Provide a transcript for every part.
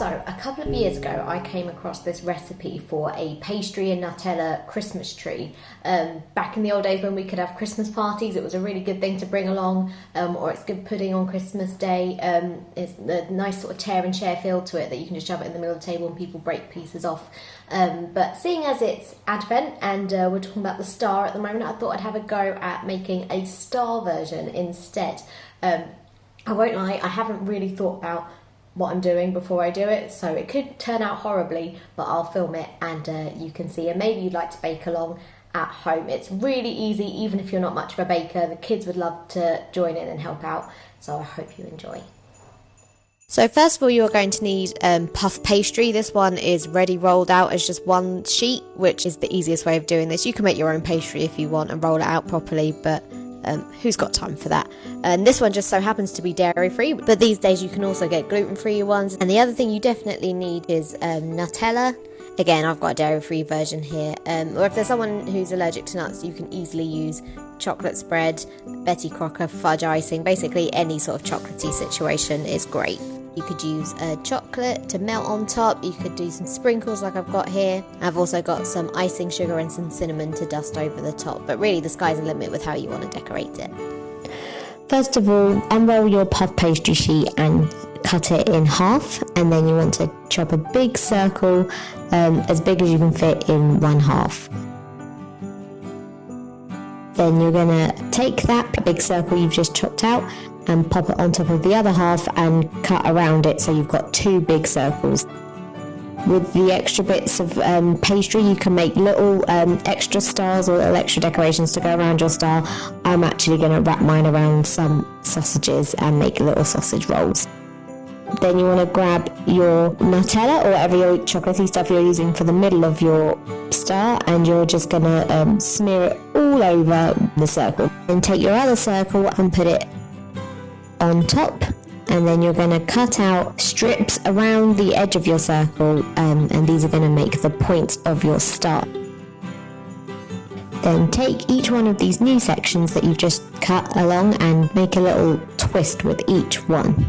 So, a couple of years ago, I came across this recipe for a pastry and Nutella Christmas tree. Back in the old days when we could have Christmas parties, it was a really good thing to bring along, or it's good pudding on Christmas Day. It's a nice sort of tear and share feel to it that you can just shove it in the middle of the table and people break pieces off. But seeing as it's Advent and we're talking about the star at the moment, I thought I'd have a go at making a star version instead. I won't lie, I haven't really thought about what I'm doing before I do it, so it could turn out horribly, but I'll film it and you can see, and maybe you'd like to bake along at home. It's really easy, even if you're not much of a baker. The kids would love to join in and help out, so I hope you enjoy. So first of all, you're going to need puff pastry. This one is ready rolled out as just one sheet, which is the easiest way of doing this. You can make your own pastry if you want and roll it out properly, but who's got time for that? And this one just so happens to be dairy free, but these days you can also get gluten free ones. And the other thing you definitely need is Nutella. Again, I've got a dairy free version here, or if there's someone who's allergic to nuts, you can easily use chocolate spread, Betty Crocker fudge icing. Basically any sort of chocolatey situation is great. You could use chocolate to melt on top. You could do some sprinkles like I've got here. I've also got some icing sugar and some cinnamon to dust over the top. But really the sky's the limit with how you want to decorate it. First of all, unroll your puff pastry sheet and cut it in half. And then you want to chop a big circle, as big as you can fit in one half. Then you're going to take that big circle you've just chopped out and pop it on top of the other half and cut around it so you've got two big circles. With the extra bits of pastry, you can make little extra stars or little extra decorations to go around your star. I'm actually going to wrap mine around some sausages and make little sausage rolls. Then you want to grab your Nutella or whatever your chocolatey stuff you're using for the middle of your star, and you're just going to smear it all over the circle. Then take your other circle and put it on top, and then you're going to cut out strips around the edge of your circle, and these are going to make the points of your star. Then take each one of these new sections that you've just cut along and make a little twist with each one.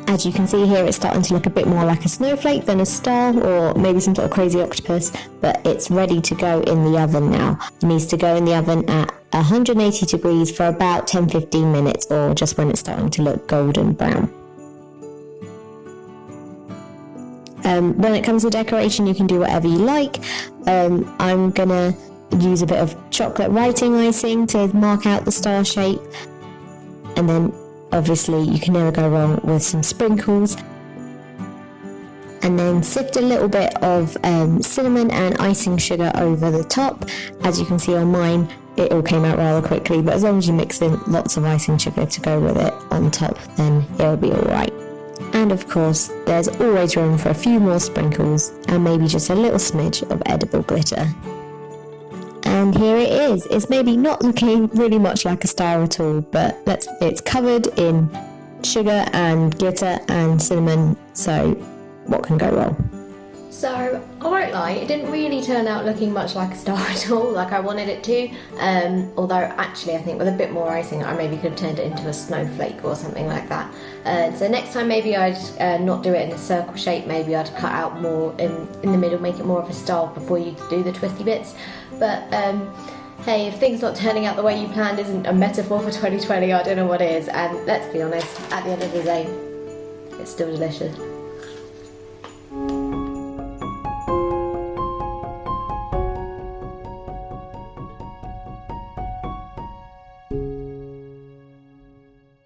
As you can see here, it's starting to look a bit more like a snowflake than a star, or maybe some sort of crazy octopus, but it's ready to go in the oven now. It needs to go in the oven at 180 degrees for about 10-15 minutes, or just when it's starting to look golden brown. When it comes to decoration, you can do whatever you like. I'm gonna use a bit of chocolate writing icing to mark out the star shape, and then obviously you can never go wrong with some sprinkles. And then sift a little bit of cinnamon and icing sugar over the top. As you can see on mine, it all came out rather quickly, but as long as you mix in lots of icing sugar to go with it on top, then it'll be alright. And of course, there's always room for a few more sprinkles and maybe just a little smidge of edible glitter. And here it is. It's maybe not looking really much like a star at all, but it's covered in sugar and glitter and cinnamon, so what can go wrong? So, I won't lie, it didn't really turn out looking much like a star at all, like I wanted it to, although actually I think with a bit more icing I maybe could have turned it into a snowflake or something like that. So next time maybe I'd not do it in a circle shape, maybe I'd cut out more in the middle, make it more of a star before you do the twisty bits. But hey, if things not turning out the way you planned isn't a metaphor for 2020, I don't know what is, and let's be honest, at the end of the day, it's still delicious.